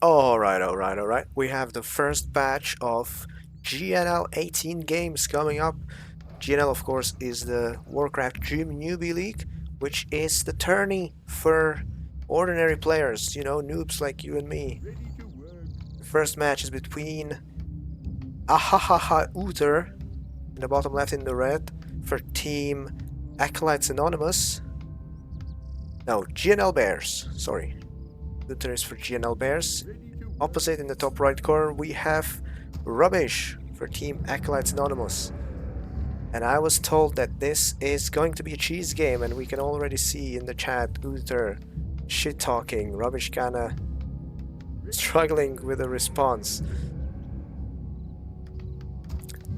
Alright. We have the first batch of GNL 18 games coming up. GNL, of course, is the Warcraft Gym Newbie League, which is the tourney for ordinary players, you know, noobs like you and me. The first match is between ahahahaUTER in the bottom left in the red for team Acolytes Anonymous. No, GNL Bears, sorry. UTHER is for GNL Bears. Opposite in the top right corner we have Rubbish for team Acolytes Anonymous. And I was told that this is going to be a cheese game, and we can already see in the chat UTHER shit talking, Rubbish kinda struggling with a response.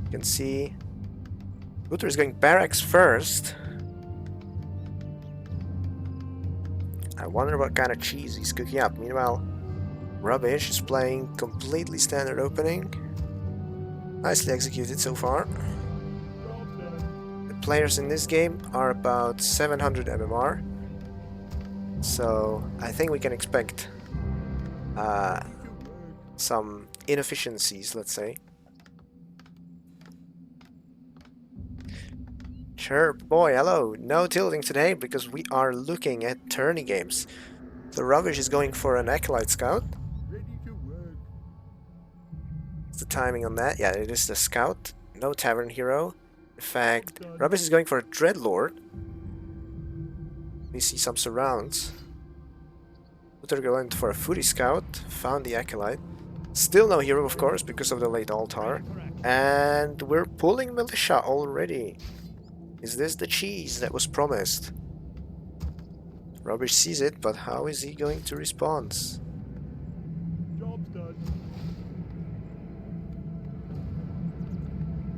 You can see UTHER is going barracks first. I wonder what kind of cheese he's cooking up. Meanwhile, Rubbish is playing completely standard opening. Nicely executed so far. The players in this game are about 700 MMR. So I think we can expect some inefficiencies, let's say. Sure, boy, hello. No tilting today because we are looking at tourney games. So Rubbish is going for an Acolyte Scout. What's the timing on that? Yeah, it is the Scout. No Tavern Hero. In fact, Rubbish is going for a Dreadlord. We see some surrounds. UTHER going for a Footy Scout. Found the Acolyte. Still no hero, of course, because of the late altar. And we're pulling Militia already. Is this the cheese that was promised? Rubbish sees it, but how is he going to respond? Job's done.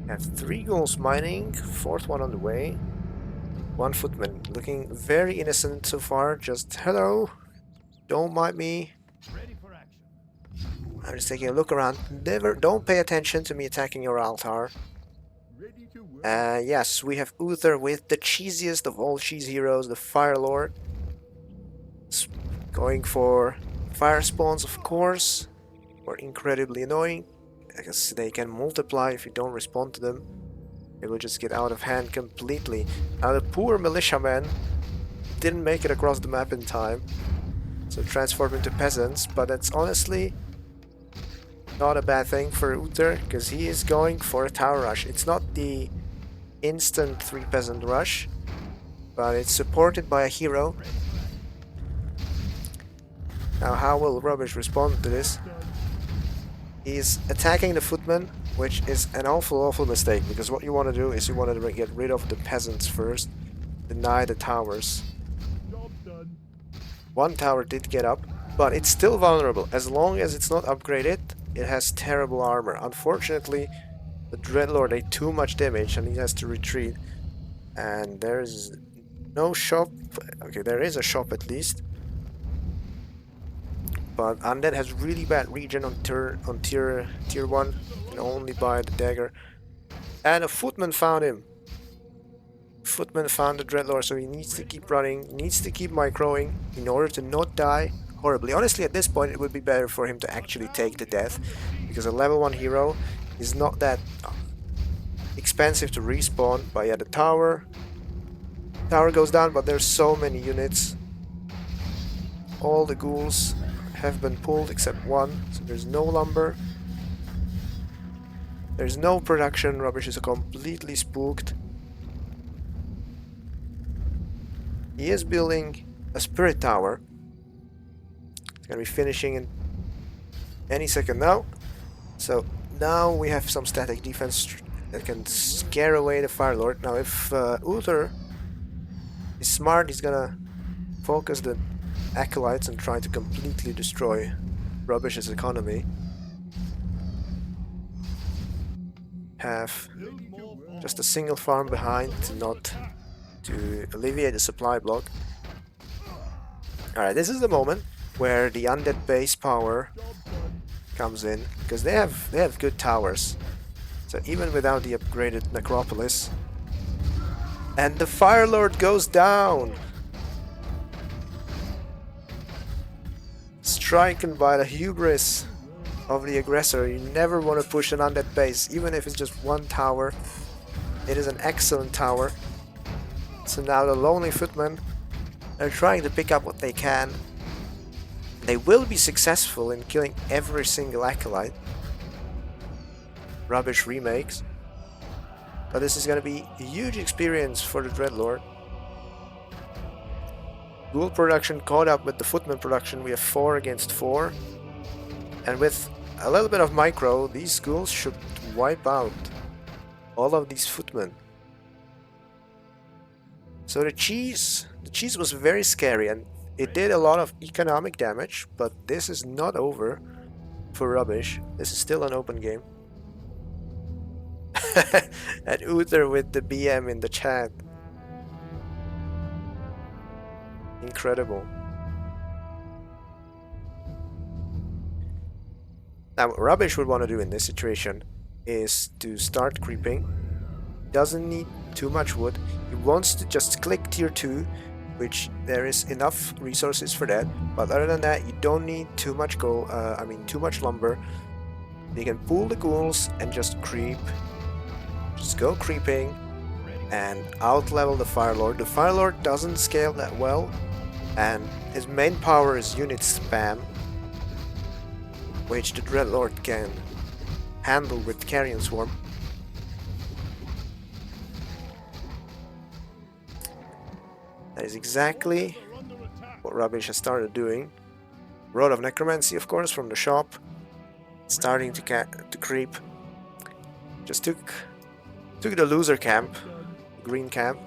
Have 3 ghouls mining, 4th one on the way. 1 footman, looking very innocent so far, just hello, don't mind me. Ready for action. I'm just taking a look around, don't pay attention to me attacking your altar. Ready to work. Yes, we have UTHER with the cheesiest of all cheese heroes, the Fire Lord. Going for fire spawns, of course, or incredibly annoying, because they can multiply if you don't respond to them. It will just get out of hand completely. Now the poor militiaman didn't make it across the map in time, so transformed into peasants, but that's honestly not a bad thing for UTHER, because he is going for a tower rush. It's not the instant 3 peasant rush, but it's supported by a hero. Now how will Rubbish respond to this? He's attacking the footman, which is an awful mistake, because what you want to do is you want to get rid of the peasants first, deny the towers. Job's done. 1 tower did get up, but it's still vulnerable. As long as it's not upgraded, it has terrible armor. Unfortunately, the Dreadlord ate too much damage and he has to retreat. And there's no shop. Okay, there is a shop at least. But Undead has really bad regen on tier 1. Can only buy the dagger. And a footman found him. Footman found the Dreadlord, so he needs to keep running, needs to keep microing in order to not die horribly. Honestly, at this point it would be better for him to actually take the death, because a level 1 hero is not that expensive to respawn. But yeah, the tower goes down, but there's so many units. All the ghouls have been pulled except 1, so there's no lumber. There's no production. Rubbish is completely spooked. He is building a spirit tower. It's gonna be finishing in any second now. So now we have some static defense that can scare away the Fire Lord. Now if UTHER is smart, he's gonna focus the Acolytes and try to completely destroy Rubbish's economy. Have just a single farm behind to alleviate the supply block. Alright, this is the moment where the undead base power comes in, because they have good towers. So even without the upgraded necropolis. And the Fire Lord goes down! stricken by the hubris of the aggressor. You never want to push an undead base, even if it's just one tower. It is an excellent tower. So now the lonely footmen are trying to pick up what they can. They will be successful in killing every single acolyte. Rubbish remakes. But this is going to be a huge experience for the Dreadlord. Ghoul production caught up with the footman production. We have 4 against 4. And with a little bit of micro, these ghouls should wipe out all of these footmen. So the cheese was very scary, and it did a lot of economic damage, but this is not over for Rubbish. This is still an open game. And UTHER with the BM in the chat. Incredible. Now what Rubbish would want to do in this situation is to start creeping. Doesn't need too much wood. He wants to just click tier 2, which there is enough resources for that. But other than that, you don't need too much too much lumber. You can pull the ghouls and just creep. Just go creeping and out-level the Firelord. The Firelord doesn't scale that well, and his main power is unit spam, which the Dreadlord can handle with Carrion Swarm. That is exactly what Rubbish has started doing. Road of Necromancy, of course, from the shop. Starting to creep. Just took the loser camp, green camp.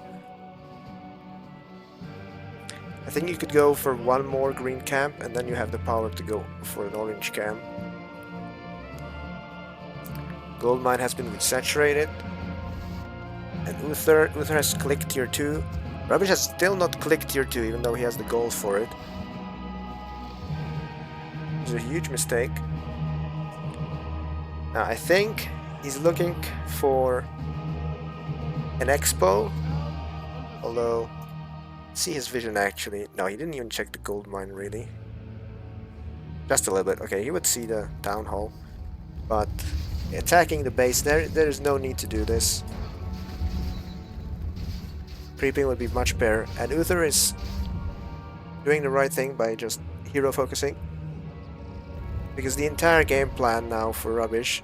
I think you could go for one more green camp, and then you have the power to go for an orange camp. Gold mine has been saturated, and UTHER has clicked tier 2. Rubbish has still not clicked tier 2, even though he has the gold for it. It's a huge mistake. Now I think he's looking for an expo, although see his vision actually. No, he didn't even check the gold mine really. Just a little bit. Okay, he would see the town hall, but attacking the base there is no need to do this. Creeping would be much better, and UTHER is doing the right thing by just hero focusing, because the entire game plan now for Rubbish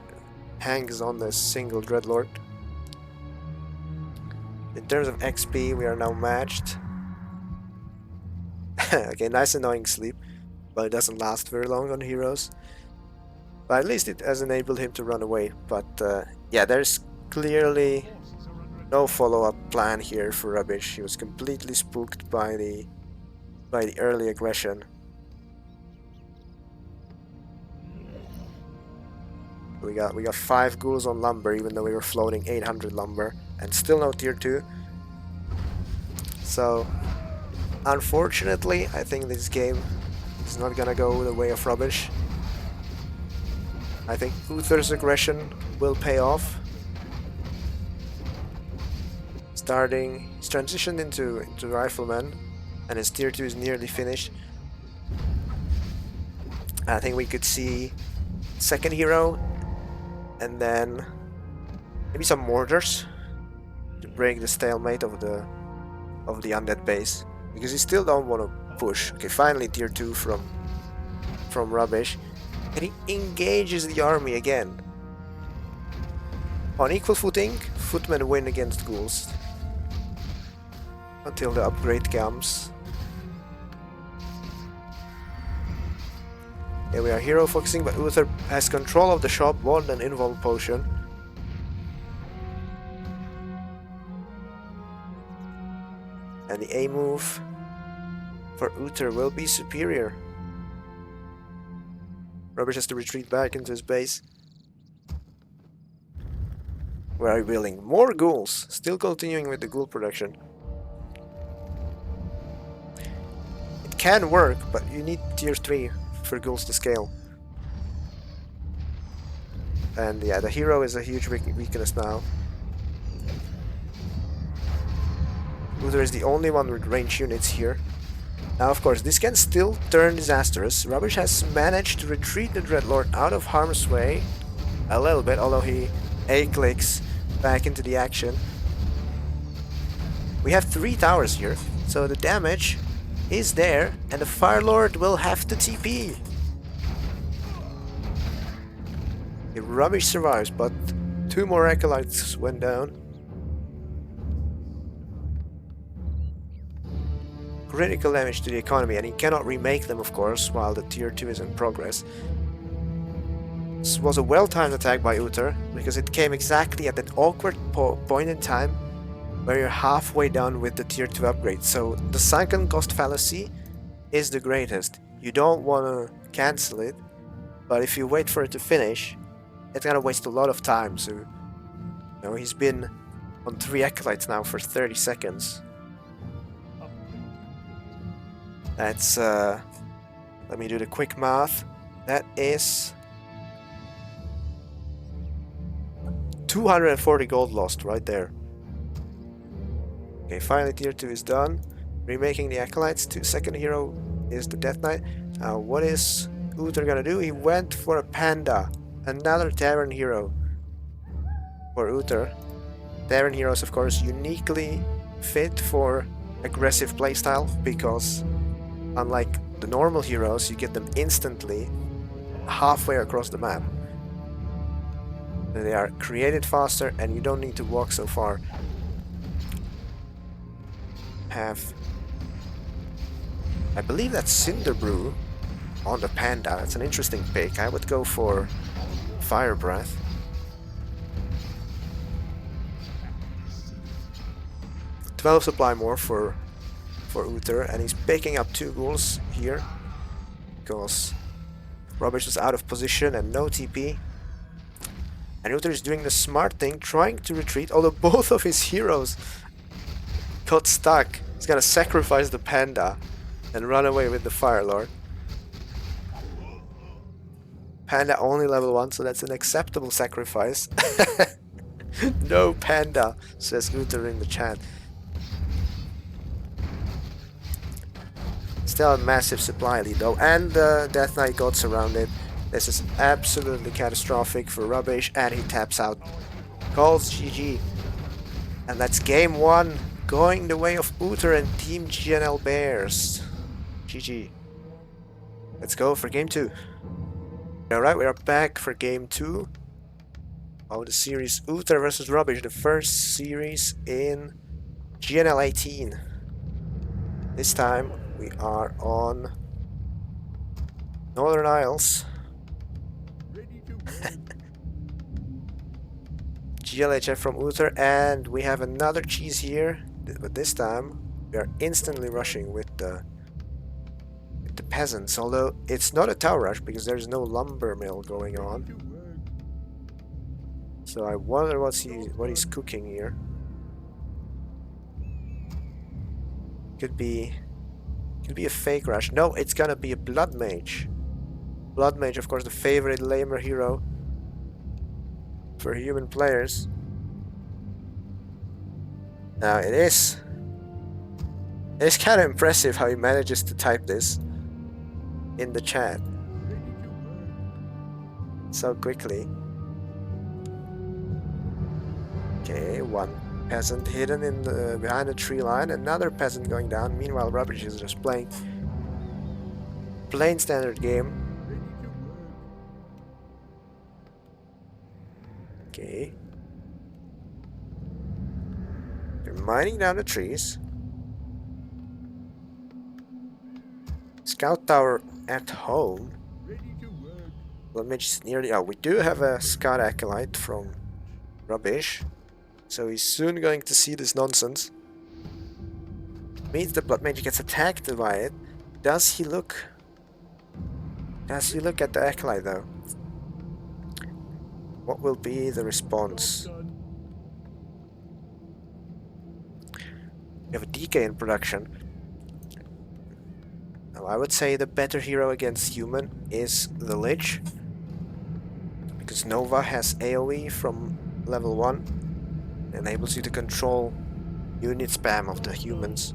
hangs on this single Dreadlord. In terms of XP, we are now matched. Okay, nice annoying sleep, but it doesn't last very long on heroes. But at least it has enabled him to run away. But yeah, there's clearly no follow-up plan here for Rubbish. He was completely spooked by the early aggression. We got 5 ghouls on lumber, even though we were floating 800 lumber, and still no tier 2. So unfortunately, I think this game is not gonna go the way of Rubbish. I think UTHER's aggression will pay off. He's transitioned into Rifleman, and his tier 2 is nearly finished. I think we could see second hero, and then maybe some mortars to break the stalemate of the undead base, because he still don't want to push. Okay, finally tier 2 from Rubbish, and he engages the army again. On equal footing, footmen win against ghouls until the upgrade comes. Yeah, we are hero focusing, but UTHER has control of the shop, won an invul potion. And the A move for UTHER will be superior. Rubbish has to retreat back into his base. We are building more ghouls, still continuing with the ghoul production. It can work, but you need tier 3 for ghouls to scale. And yeah, the hero is a huge weakness now. UTHER is the only one with range units here. Now, of course, this can still turn disastrous. Rubbish has managed to retreat the Dreadlord out of harm's way a little bit, although he A-clicks back into the action. We have 3 towers here, so the damage is there, and the Firelord will have to TP. The Rubbish survives, but 2 more Acolytes went down. Critical damage to the economy, and he cannot remake them, of course, while the tier 2 is in progress. This was a well-timed attack by UTHER, because it came exactly at that awkward point in time where you're halfway done with the tier 2 upgrade. So the sunken cost fallacy is the greatest. You don't want to cancel it, but if you wait for it to finish, it's gonna waste a lot of time. So, you know, he's been on 3 Acolytes now for 30 seconds. That's, let me do the quick math. That is 240 gold lost right there. Okay, finally tier 2 is done. Remaking the Acolytes. 2nd hero is the Death Knight. Now, what is UTHER gonna do? He went for a Panda. Another Tavern hero for UTHER. Tavern heroes, of course, uniquely fit for aggressive playstyle, because unlike the normal heroes, you get them instantly halfway across the map. They are created faster and you don't need to walk so far. I believe that's Cinder Brew on the Panda. It's an interesting pick. I would go for Fire Breath. "12 supply more for UTHER, and he's picking up 2 ghouls here because Rubbish was out of position and no TP. And UTHER is doing the smart thing, trying to retreat, although both of his heroes got stuck. He's gonna sacrifice the Panda and run away with the Firelord. Panda only level 1, so that's an acceptable sacrifice. No Panda, says UTHER in the chat. Still a massive supply lead though, and the Death Knight got surrounded. This is absolutely catastrophic for Rubbish, and he taps out. Calls GG. And that's game 1, going the way of UTHER and Team GNL Bears. GG. Let's go for game 2. Alright, we are back for game 2 of the series UTHER versus Rubbish, the first series in GNL 18. This time we are on Northern Isles. GLHF from UTHER, and we have another cheese here, but this time we are instantly rushing with the peasants, although it's not a tower rush because there's no lumber mill going on. So I wonder what he's cooking here. Could be a fake rush. No, it's gonna be a Blood Mage. Blood Mage, of course, the favorite lamer hero for human players. Now it is kind of impressive how he manages to type this in the chat so quickly. Okay, one peasant hidden in behind the tree line, another peasant going down. Meanwhile, Rubbish is just playing plain standard game. Okay. They're mining down the trees. Scout tower at home. Let me just nearly. Oh, we do have a scout acolyte from Rubbish, so he's soon going to see this nonsense. Means the Blood Mage gets attacked by it. Does he look at the acolyte though? What will be the response? We have a DK in production. Now, I would say the better hero against human is the Lich, because Nova has AoE from level 1, enables you to control unit spam of the humans.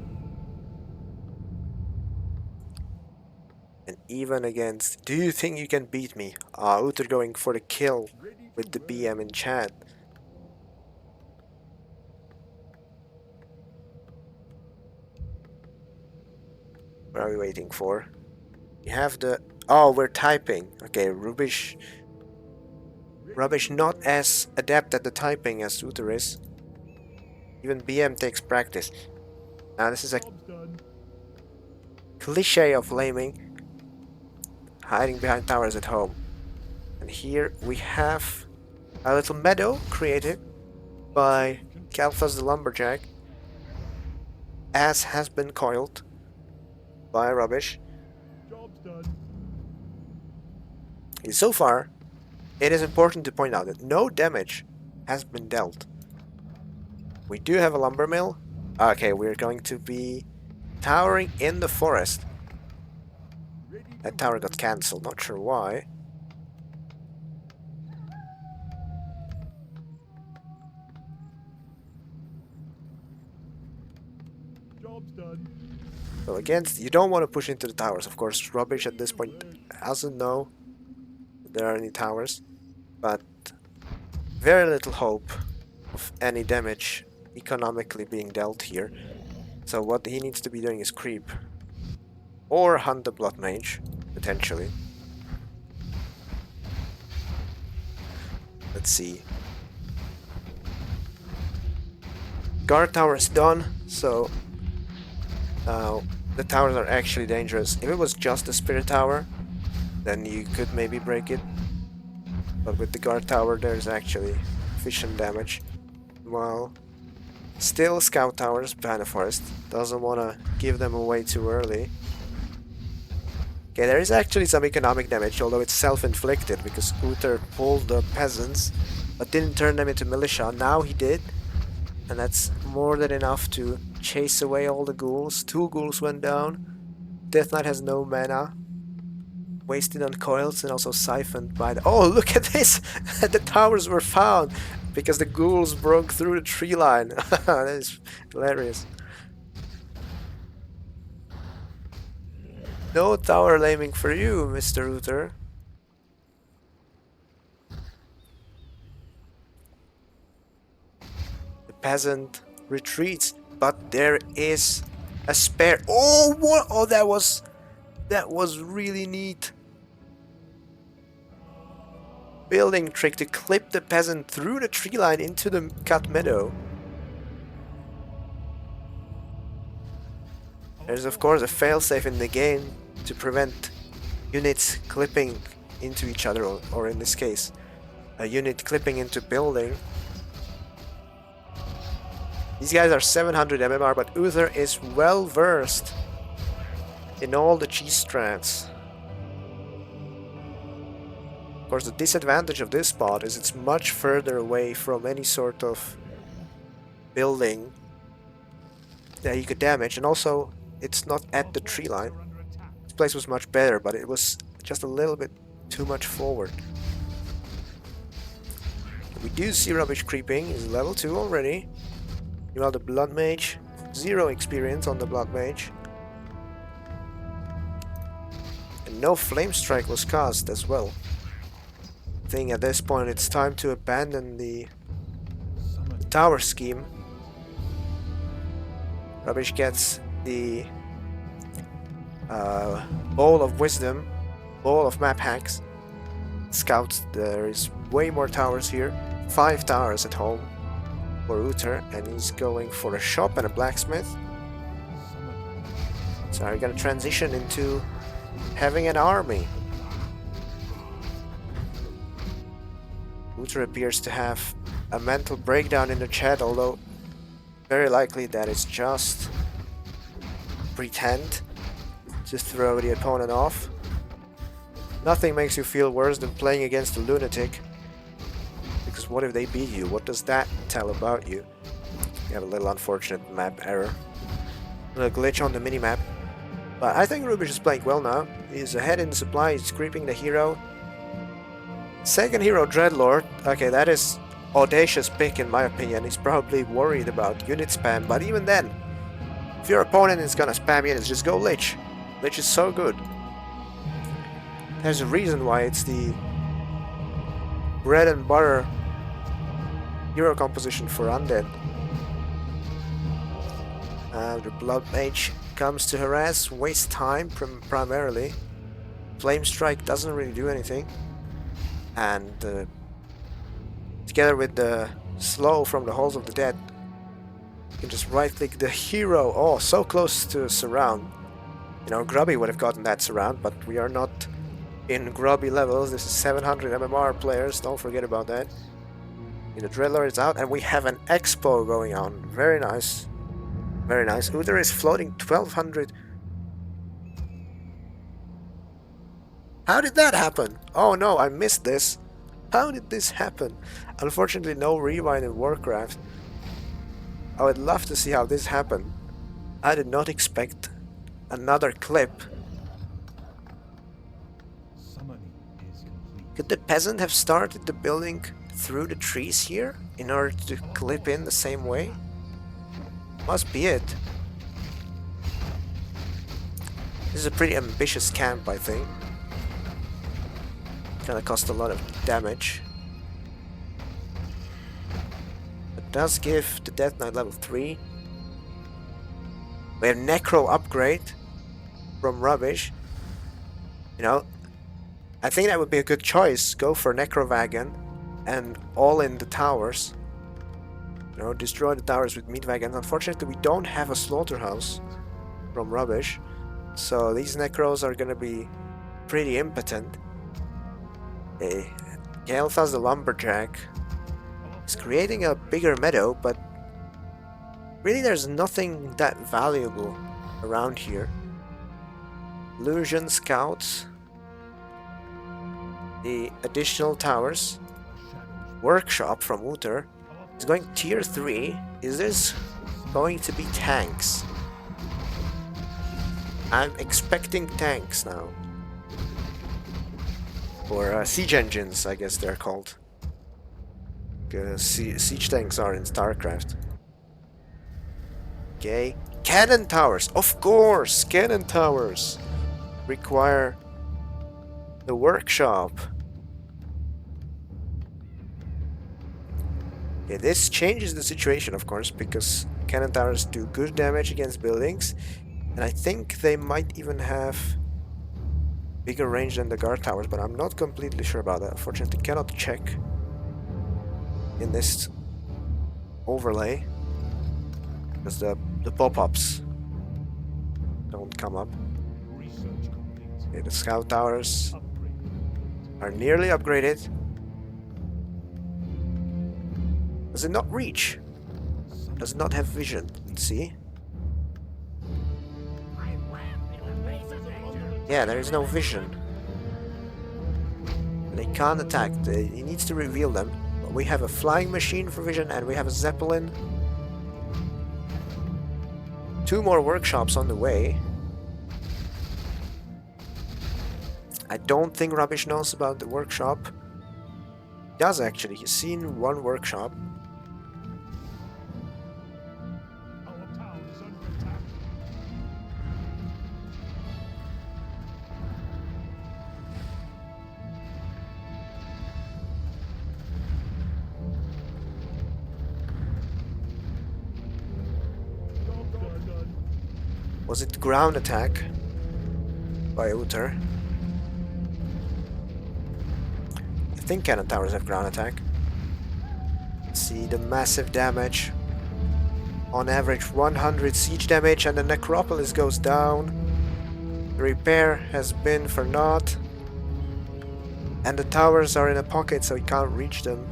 even against... Do you think you can beat me? UTHER going for the kill with the BM in chat. What are we waiting for? We have the... Oh, we're typing. Okay, Rubbish not as adept at the typing as UTHER is. Even BM takes practice. Now this is a Job's done. cliche of laming. Hiding behind towers at home. And here we have a little meadow created by Kalthas the Lumberjack. As has been coiled by Rubbish. Job's done. So far, it is important to point out that no damage has been dealt. We do have a lumber mill. Okay, we're going to be towering in the forest. Ready to That tower got cancelled, not sure why. Job's done. So against, you don't want to push into the towers. Of course, Rubbish at this point doesn't know if there are any towers, but very little hope of any damage economically being dealt here. So what he needs to be doing is creep. Or hunt the Blood Mage, potentially. Let's see. Guard tower is done, so now the towers are actually dangerous. If it was just a Spirit Tower, then you could maybe break it. But with the guard tower, there's actually efficient damage. Well, still Scout Towers behind the forest. Doesn't want to give them away too early. Okay, there is actually some economic damage, although it's self-inflicted, because UTHER pulled the peasants, but didn't turn them into militia. Now he did, and that's more than enough to chase away all the ghouls. 2 ghouls went down. Death Knight has no mana. Wasted on coils and also siphoned by the... Oh, look at this! The towers were found because the ghouls broke through the tree line. That is hilarious. No tower laming for you, Mr. UTHER. The peasant retreats, but there is a spare. Oh, what? Oh, that was really neat. Building trick to clip the peasant through the tree line into the cut meadow. There's of course a failsafe in the game to prevent units clipping into each other, or in this case, a unit clipping into building. These guys are 700 MMR, but UTHER is well versed in all the cheese strats. Of course, the disadvantage of this spot is it's much further away from any sort of building that you could damage, and also it's not at the tree line. This place was much better, but it was just a little bit too much forward. We do see Rubbish creeping. He's level 2 already. Meanwhile, the Blood Mage, 0 experience on the Blood Mage. And no Flame Strike was cast as well. I think at this point it's time to abandon the tower scheme. Rubbish gets the Bowl of Wisdom, Bowl of Map Hacks. Scouts, there is way more towers here. 5 towers at home for UTHER, and he's going for a shop and a blacksmith. So we're gonna transition into having an army. UTHER appears to have a mental breakdown in the chat, although very likely that is just pretend to throw the opponent off. Nothing makes you feel worse than playing against a lunatic, because what if they beat you? What does that tell about you? You have a little unfortunate map error, a little glitch on the minimap, but I think Rubbish is playing well now. He's ahead in supply, he's creeping the hero. Second hero, Dreadlord. Okay, that is audacious pick in my opinion. He's probably worried about unit spam, but even then, if your opponent is gonna spam units, just go Lich. Lich is so good. There's a reason why it's the bread and butter hero composition for undead. The Blood Mage comes to harass, waste time primarily. Flame Strike doesn't really do anything. And together with the slow from the Halls of the Dead, you can just right click the hero. Oh, so close to surround. You know, Grubby would have gotten that surround, but we are not in Grubby levels. This is 700 MMR players, don't forget about that. The Dreadlord is out, and we have an expo going on. Very nice. Very nice. UTHER is floating 1200. How did that happen? Oh no, I missed this. How did this happen? Unfortunately, no rewind in Warcraft. I would love to see how this happened. I did not expect another clip. Summoning is complete. Could the peasant have started the building through the trees here in order to clip in the same way? Must be it. This is a pretty ambitious camp, I think. Gonna cost a lot of damage. It does give the Death Knight level 3. We have Necro upgrade from Rubbish. You know, I think that would be a good choice. Go for Necro Wagon and all in the towers. You know, destroy the towers with Meat Wagon. Unfortunately, we don't have a Slaughterhouse from Rubbish, so these Necros are gonna be pretty impotent. Gelthas the Lumberjack is creating a bigger meadow, but really there's nothing that valuable around here. Illusion Scouts, the additional towers, Workshop from UTHER is going tier 3. Is this going to be tanks? I'm expecting tanks now. Or siege engines, I guess they're called. Siege tanks are in StarCraft. Okay. Cannon towers! Of course! Cannon towers require the workshop. Okay, this changes the situation, of course, because cannon towers do good damage against buildings, and I think they might even have bigger range than the guard towers, but I'm not completely sure about that. Unfortunately, cannot check in this overlay because the pop-ups don't come up. Okay, the scout towers are nearly upgraded. Does it not reach? Does it not have vision? Let's see. Yeah, there is no vision. They can't attack. He needs to reveal them. But we have a flying machine for vision, and we have a Zeppelin. 2 more workshops on the way. I don't think Rubbish knows about the workshop. He does actually. He's seen 1 workshop. Was it ground attack by UTHER? I think cannon towers have ground attack. See the massive damage. On average 100 siege damage, and the necropolis goes down. The repair has been for naught. And the towers are in a pocket, so he can't reach them.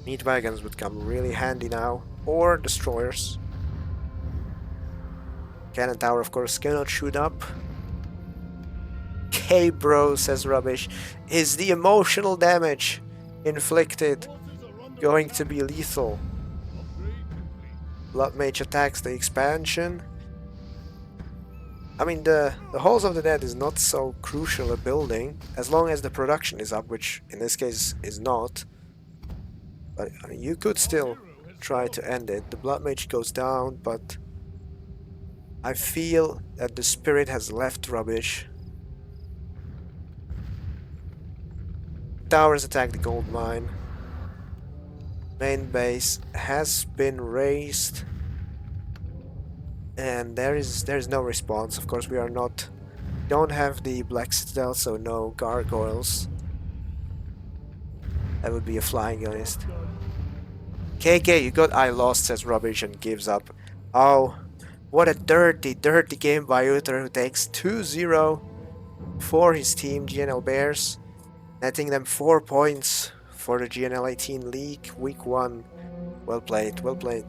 Meat wagons would come really handy now. Or destroyers. Cannon tower, of course, cannot shoot up. Okay, bro, says Rubbish. Is the emotional damage inflicted going to be lethal? Blood Mage attacks the expansion. I mean, the Halls of the Dead is not so crucial a building, as long as the production is up, which in this case is not. But I mean, you could still try to end it. The Blood Mage goes down, but I feel that the spirit has left Rubbish. Towers attack the gold mine. Main base has been raised. And there's no response. Of course, we don't have the Black Citadel, so no gargoyles. That would be a flying honest. KK, you got I lost, says Rubbish and gives up. Oh, what a dirty, dirty game by UTHER, who takes 2-0 for his team, GNL Bears, netting them 4 points for the GNL 18 League, Week 1. Well played, well played.